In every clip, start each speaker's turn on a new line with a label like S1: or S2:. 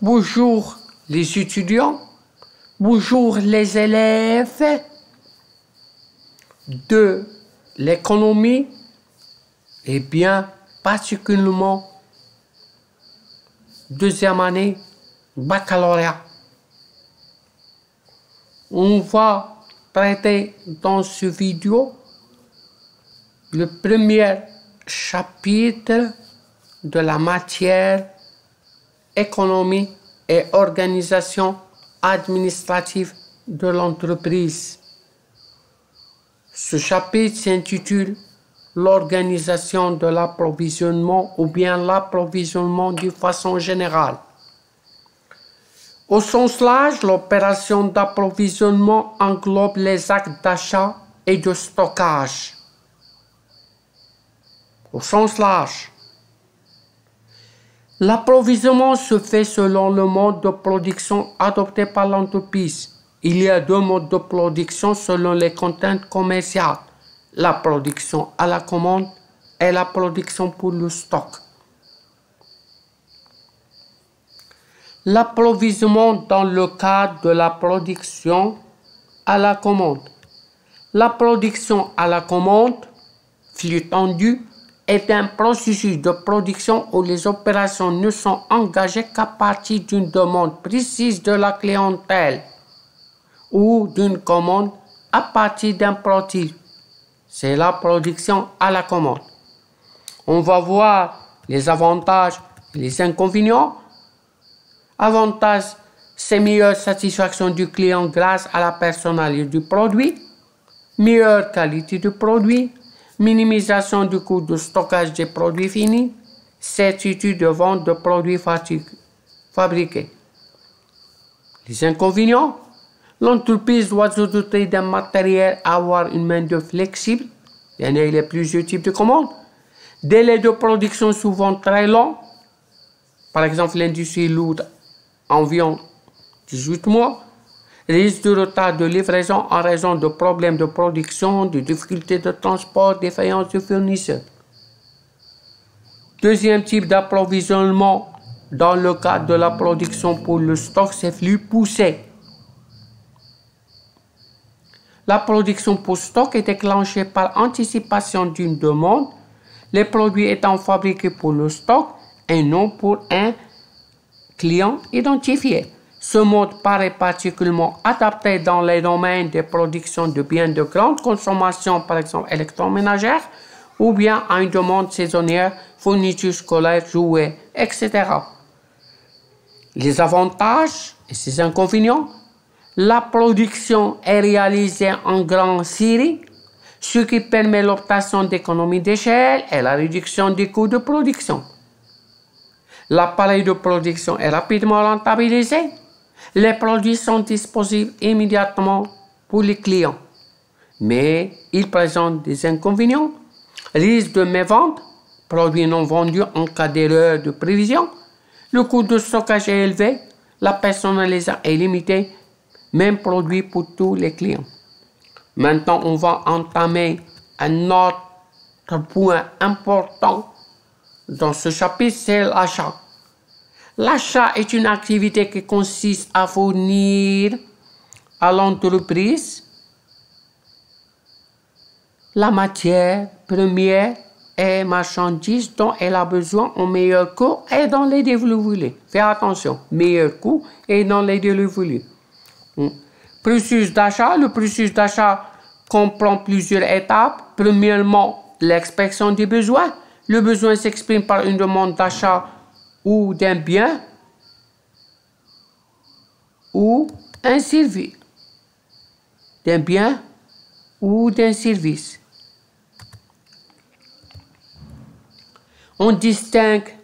S1: Bonjour les étudiants, bonjour les élèves de l'économie et bien particulièrement deuxième année baccalauréat. On va traiter dans ce vidéo le premier chapitre de la matière économie et organisation administrative de l'entreprise. Ce chapitre s'intitule l'organisation de l'approvisionnement ou bien l'approvisionnement d'une façon générale. Au sens large, l'opération d'approvisionnement englobe les actes d'achat et de stockage. Au sens large, l'approvisionnement se fait selon le mode de production adopté par l'entreprise. Il y a deux modes de production selon les contraintes commerciales. La production à la commande et la production pour le stock. L'approvisionnement dans le cadre de la production à la commande. La production à la commande, flux tendu, est un processus de production où les opérations ne sont engagées qu'à partir d'une demande précise de la clientèle ou d'une commande à partir d'un produit. C'est la production à la commande. On va voir les avantages et les inconvénients. Avantage, c'est meilleure satisfaction du client grâce à la personnalité du produit, meilleure qualité du produit, minimisation du coût de stockage des produits finis, certitude de vente de produits fabriqués. Les inconvénients, l'entreprise doit se doter d'un matériel, avoir une main-d'œuvre flexible, il y en a les plusieurs types de commandes, délai de production souvent très long, par exemple l'industrie lourde environ 18 mois, risque de retard de livraison en raison de problèmes de production, de difficultés de transport, défaillance de fournisseurs. Deuxième type d'approvisionnement dans le cadre de la production pour le stock, c'est flux poussé. La production pour stock est déclenchée par anticipation d'une demande, les produits étant fabriqués pour le stock et non pour un client identifié. Ce mode paraît particulièrement adapté dans les domaines de production de biens de grande consommation, par exemple électroménagères, ou bien à une demande saisonnière, fournitures scolaires, jouets, etc. Les avantages et ses inconvénients. La production est réalisée en grande série, ce qui permet l'obtention d'économies d'échelle et la réduction des coûts de production. L'appareil de production est rapidement rentabilisé. Les produits sont disponibles immédiatement pour les clients. Mais ils présentent des inconvénients. Risque de mévente, produits non vendus en cas d'erreur de prévision. Le coût de stockage est élevé. La personnalisation est limitée. Même produit pour tous les clients. Maintenant, on va entamer un autre point important dans ce chapitre, c'est l'achat. L'achat est une activité qui consiste à fournir à l'entreprise la matière première et marchandises dont elle a besoin au meilleur coût et dans les délais voulus. Fais attention, meilleur coût et dans les délais voulus. Processus d'achat. Le processus d'achat comprend plusieurs étapes. Premièrement, l'expression des besoins. Le besoin s'exprime par une demande d'achat ou d'un bien ou un service. D'un bien ou d'un service. On distingue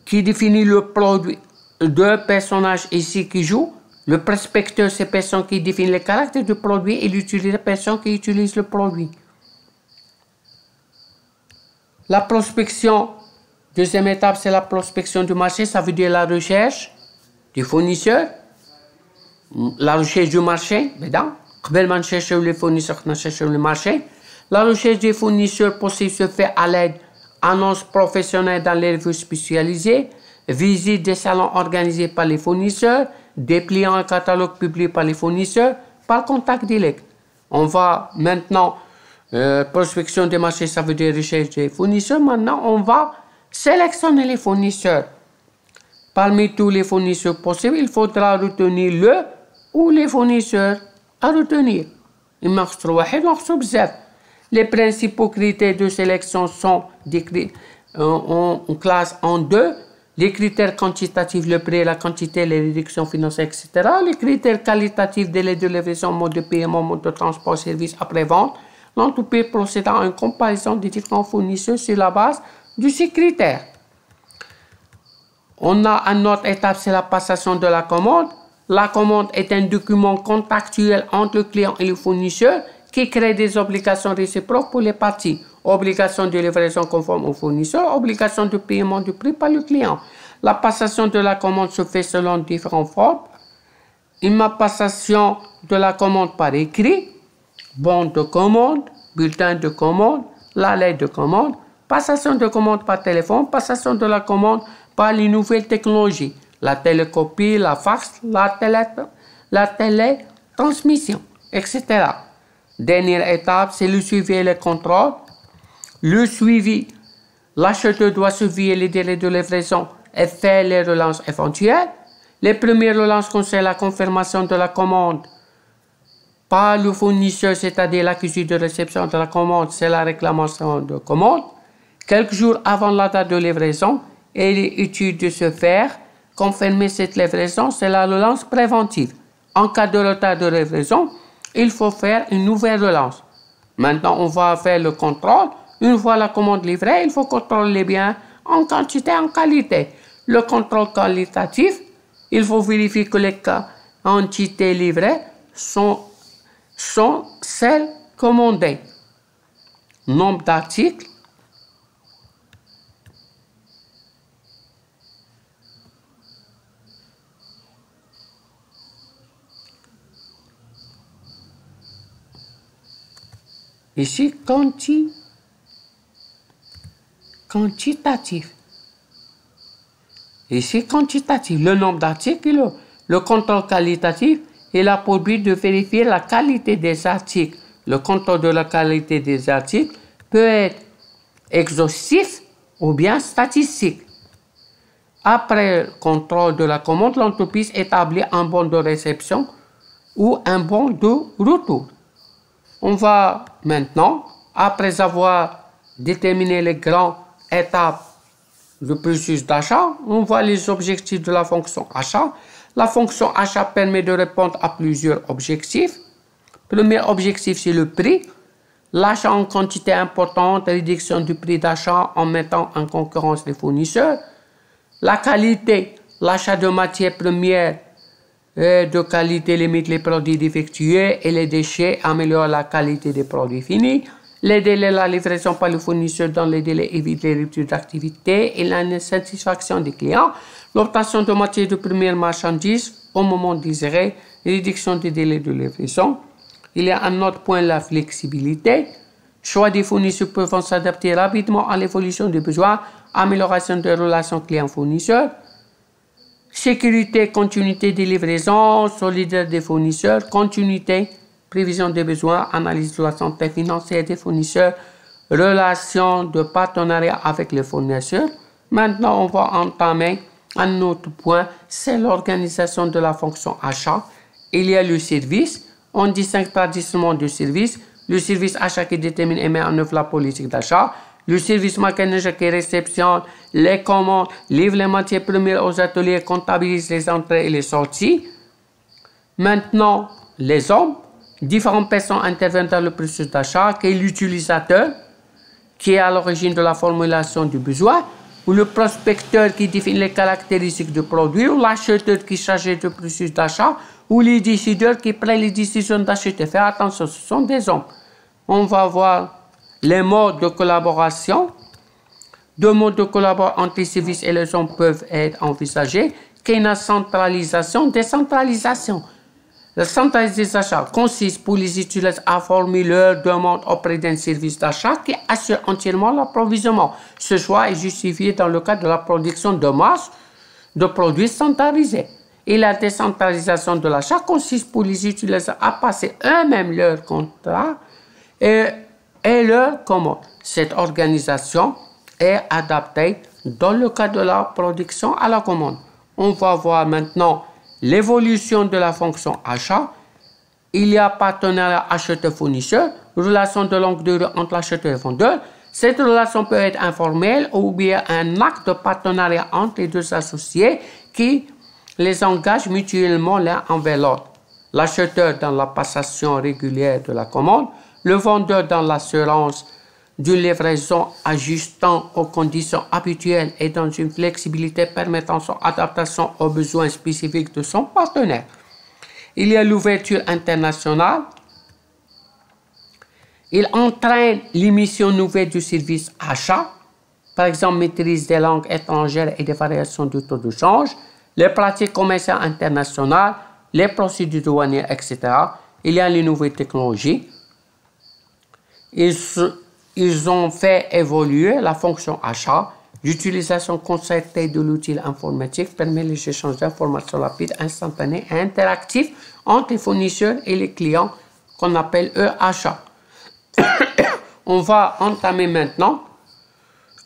S1: qui définit le produit. Deux personnages ici qui jouent. Le prospecteur, c'est la personne qui définit le caractère du produit et l'utilisateur, personne qui utilise le produit. La prospection, deuxième étape, c'est la prospection du marché. Ça veut dire la recherche du fournisseur, la recherche du marché. قبل ما نشرشوا les fournisseurs, نشرشوا le marché. La recherche des fournisseurs possible se fait à l'aide annonces professionnelles dans les revues spécialisées, visites des salons organisés par les fournisseurs, dépliants et catalogues publiés par les fournisseurs, par contact direct. On va maintenant, prospection des marchés, ça veut dire recherche des fournisseurs. Maintenant, on va sélectionner les fournisseurs. Parmi tous les fournisseurs possibles, il faudra retenir le ou les fournisseurs à retenir. Les principaux critères de sélection sont décrits en classe en deux. Les critères quantitatifs, le prix, la quantité, les réductions financières, etc. Les critères qualitatifs, délai de livraison, mode de paiement, mode de transport, service après-vente. L'entreprise procédant à une comparaison des différents fournisseurs sur la base de ces critères. On a une autre étape, c'est la passation de la commande. La commande est un document contractuel entre le client et le fournisseur qui crée des obligations réciproques pour les parties. Obligation de livraison conforme au fournisseur, obligation de paiement du prix par le client. La passation de la commande se fait selon différentes formes. Une passation de la commande par écrit, bon de commande, bulletin de commande, la lettre de commande, passation de commande par téléphone, passation de la commande par les nouvelles technologies, la télécopie, la fax, la télétransmission, etc. Dernière étape, c'est le suivi et le contrôle. Le suivi, l'acheteur doit surveiller les délais de livraison et faire les relances éventuelles. Les premières relances concernent la confirmation de la commande par le fournisseur, c'est-à-dire l'accusé de réception de la commande, c'est la réclamation de commande. Quelques jours avant la date de livraison, il est utile de se faire confirmer cette livraison, c'est la relance préventive. En cas de retard de livraison, il faut faire une nouvelle relance. Maintenant, on va faire le contrôle. Une fois la commande livrée, il faut contrôler bien en quantité, en qualité. Le contrôle qualitatif, il faut vérifier que les quantités livrées sont celles commandées. Nombre d'articles. Ici, quantitatif. Ici, quantitatif. Le nombre d'articles. Le contrôle qualitatif, il a pour but de vérifier la qualité des articles. Le contrôle de la qualité des articles peut être exhaustif ou bien statistique. Après le contrôle de la commande, l'entreprise établit un bon de réception ou un bon de retour. On va maintenant, après avoir déterminé les grandes étapes du processus d'achat, on voit les objectifs de la fonction achat. La fonction achat permet de répondre à plusieurs objectifs. Premier objectif, c'est le prix. L'achat en quantité importante, réduction du prix d'achat en mettant en concurrence les fournisseurs. La qualité, l'achat de matières premières de qualité limite les produits défectueux et les déchets améliore la qualité des produits finis. Les délais, la livraison par le fournisseur dans les délais évite les ruptures d'activité et la satisfaction des clients. L'obtention de matières de première marchandise au moment désiré, réduction des délais de livraison. Il y a un autre point, la flexibilité. Choix des fournisseurs pouvant s'adapter rapidement à l'évolution des besoins, amélioration des relations client-fournisseur. Sécurité, continuité des livraisons, solidité des fournisseurs, continuité, prévision des besoins, analyse de la santé financière des fournisseurs, relation de partenariat avec les fournisseurs. Maintenant, on va entamer un autre point, c'est l'organisation de la fonction achat. Il y a le service, on distingue traditionnellement de service. Le service achat qui détermine et met en œuvre la politique d'achat. Le service mécanique qui réceptionne les commandes, livre les matières premières aux ateliers, comptabilise les entrées et les sorties. Maintenant, les hommes, différentes personnes interviennent dans le processus d'achat, qui est l'utilisateur, qui est à l'origine de la formulation du besoin, ou le prospecteur qui définit les caractéristiques du produit, ou l'acheteur qui est chargé du processus d'achat, ou les décideurs qui prennent les décisions d'acheter. Faites attention, ce sont des hommes. On va voir les modes de collaboration. Deux modes de collaboration entre les services et les hommes peuvent être envisagés, qui est une centralisation, décentralisation. La centralisation des achats consiste pour les utilisateurs à formuler leur demande auprès d'un service d'achat qui assure entièrement l'approvisionnement. Ce choix est justifié dans le cadre de la production de masse de produits standardisés. Et la décentralisation de l'achat consiste pour les utilisateurs à passer eux-mêmes leurs contrats et leurs commandes. Cette organisation est adaptée dans le cadre de la production à la commande. On va voir maintenant l'évolution de la fonction achat. Il y a partenariat acheteur-fournisseur, relation de longue durée entre l'acheteur et le vendeur. Cette relation peut être informelle ou bien un acte de partenariat entre les deux associés qui les engagent mutuellement l'un envers l'autre. L'acheteur dans la passation régulière de la commande, le vendeur dans l'assurance d'une livraison ajustant aux conditions habituelles et dans une flexibilité permettant son adaptation aux besoins spécifiques de son partenaire. Il y a l'ouverture internationale. Il entraîne l'émission nouvelle du service achat, par exemple maîtrise des langues étrangères et des variations du taux de change, les pratiques commerciales internationales, les procédures douanières, etc. Il y a les nouvelles technologies. Ils ont fait évoluer la fonction achat. L'utilisation concertée de l'outil informatique permet les échanges d'informations rapides, instantanés et interactifs entre les fournisseurs et les clients qu'on appelle eux achats. On va entamer maintenant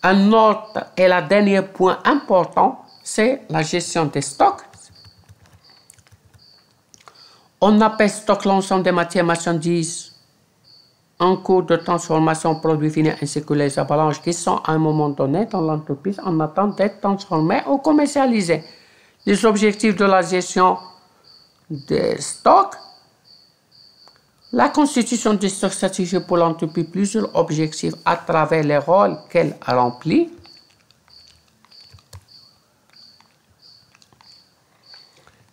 S1: un autre et le dernier point important, c'est la gestion des stocks. On appelle stock l'ensemble des matières marchandises en cours de transformation produits finis ainsi que les emballages qui sont à un moment donné dans l'entreprise en attente d'être transformés ou commercialisés. Les objectifs de la gestion des stocks. La constitution des stocks stratégiques pour l'entreprise plusieurs objectifs à travers les rôles qu'elle remplit.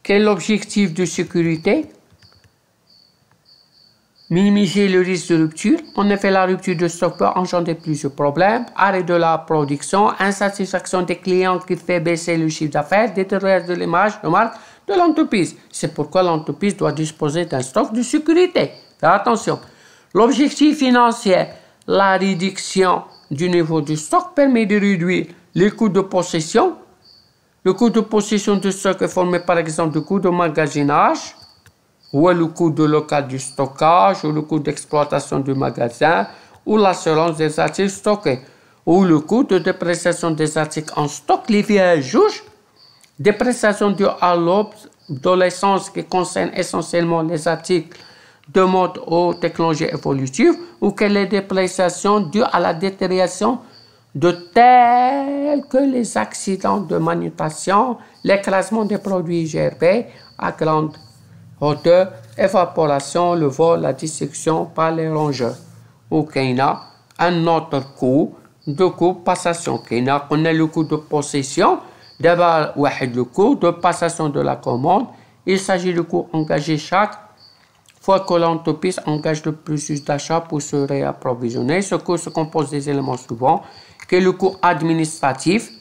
S1: Quel est l'objectif de sécurité? Minimiser le risque de rupture. En effet, la rupture de stock peut engendrer plusieurs problèmes. Arrêt de la production, insatisfaction des clients qui fait baisser le chiffre d'affaires, détérioration de l'image de marque de l'entreprise. C'est pourquoi l'entreprise doit disposer d'un stock de sécurité. Faire attention. L'objectif financier, la réduction du niveau du stock permet de réduire les coûts de possession. Le coût de possession du stock est formé par exemple du coût de magasinage, ou le coût de local du stockage, ou le coût d'exploitation du magasin, ou l'assurance des articles stockés, ou le coût de dépréciation des articles en stock lié à un juge, dépréciation due à l'obsolescence qui concerne essentiellement les articles de mode aux technologies évolutives, ou que les dépréciations dues à la détérioration de tels que les accidents de manutention, l'écrasement des produits GRP à grande hauteur, évaporation, le vol, la destruction par les rongeurs. Ou qu'il y a un autre coût de passation. Qu'il y a le coût de possession, d'abord le coût de passation de la commande. Il s'agit du coût engagé chaque fois que l'entreprise engage le processus d'achat pour se réapprovisionner. Ce coût se compose des éléments suivants, que le coût administratif,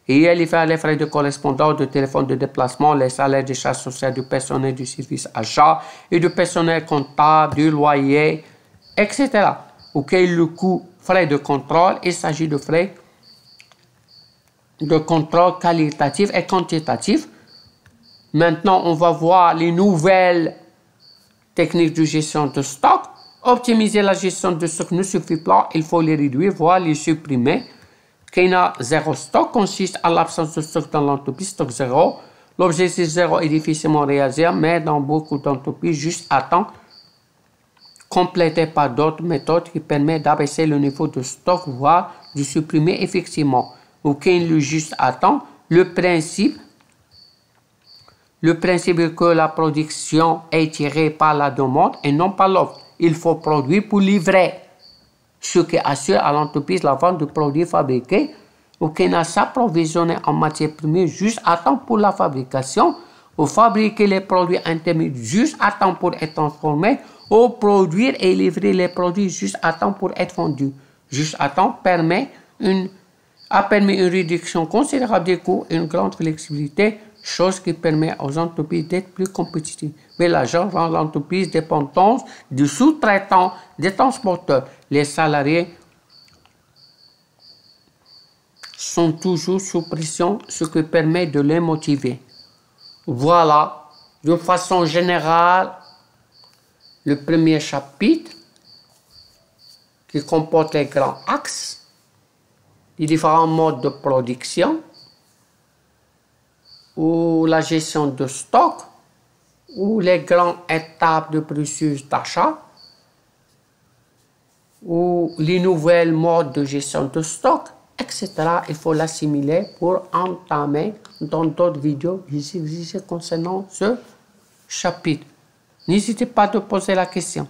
S1: et il y a les frais de correspondance, de téléphone de déplacement, les salaires des charges sociales du personnel du service achat et du personnel comptable, du loyer, etc. Ok, le coût frais de contrôle, il s'agit de frais de contrôle qualitatif et quantitatif. Maintenant, on va voir les nouvelles techniques de gestion de stock. Optimiser la gestion de stock ne suffit pas, il faut les réduire, voire les supprimer. Qu'il y a zéro stock consiste à l'absence de stock dans l'entreprise, stock zéro. L'objectif zéro est difficilement réalisable, mais dans beaucoup d'entreprises, juste à temps, complété par d'autres méthodes qui permettent d'abaisser le niveau de stock, voire de supprimer effectivement. Ou qu'il y ait le juste à temps, le principe est que la production est tirée par la demande et non par l'offre. Il faut produire pour livrer, ce qui assure à l'entreprise la vente de produits fabriqués ou qui n'a s'approvisionner en matière première juste à temps pour la fabrication, ou fabriquer les produits intermédiaires juste à temps pour être transformés, ou produire et livrer les produits juste à temps pour être vendus. Juste à temps a permis une réduction considérable des coûts et une grande flexibilité, chose qui permet aux entreprises d'être plus compétitives. mais l'agent vend l'entreprise dépendance du sous-traitant, des transporteurs. Les salariés sont toujours sous pression, ce qui permet de les motiver. Voilà, d'une façon générale, le premier chapitre qui comporte les grands axes, les différents modes de production, ou la gestion de stock, ou les grandes étapes de processus d'achat, ou les nouvelles modes de gestion de stock, etc. Il faut l'assimiler pour entamer dans d'autres vidéos ici concernant ce chapitre. N'hésitez pas à poser la question.